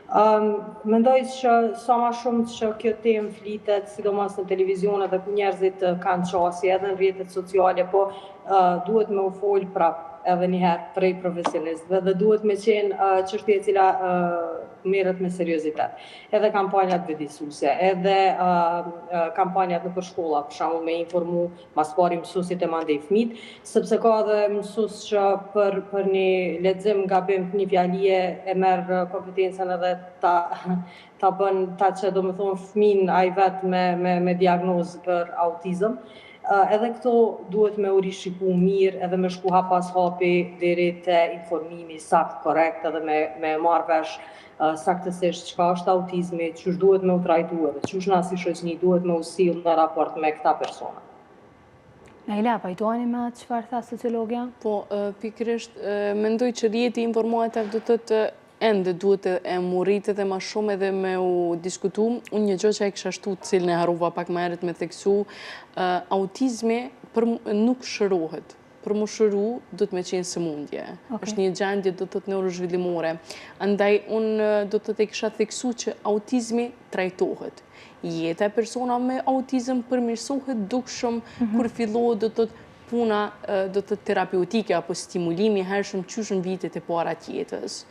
Mendoj që sa ma shumë që kjo temë flitet, sidomos në televizionet dhe ku njerëzit kanë qasje edhe në rrjetet sociale, po duhet me u folë prap edhe njëherë prej profesionistëve dhe duhet me qenë çështje e cila merret me seriozitet. Edhe kampanjat vëdisuse, edhe kampanjat në përshkolla, për shembull me informu mas pari mësuesit e mandej fëmijët, sepse ka edhe mësues që për një lexim gabim një fjalie e merr kompetencën edhe ta bën ta që domethënë fëmin ai vet me diagnozë për autizëm. Edhe këto duhet me u rishiku mirë edhe me shku hap pas hapi deri te informimi sakt, korrekt edhe me marrë vesh saktësisht çka është autizmi, ç'është duhet me u trajtu edhe ç'është na si shoqni duhet me u sill në raport me këta persona. Naila, pajtoheni me atë çfarë tha sociologja? Po, pikërisht mendoj që rrjeti i informativ do të thotë ende duhet e murritet e ma shumë edhe me u diskutu. Unë një gjë që e kisha shtu cilën e harruva pak më herët me theksu, autizmi nuk shërohet. Për mu shëru, do të me qenë sëmundje. Është një gjendje do të të neurozhvillimore. Andaj, unë do të të kisha theksu që autizmi trajtohet. Jeta e persona me autizm përmirësohet dukshëm kur fillohet do të puna do të terapeutike apo stimulimi hershëm qysh në vitet e para tjetës.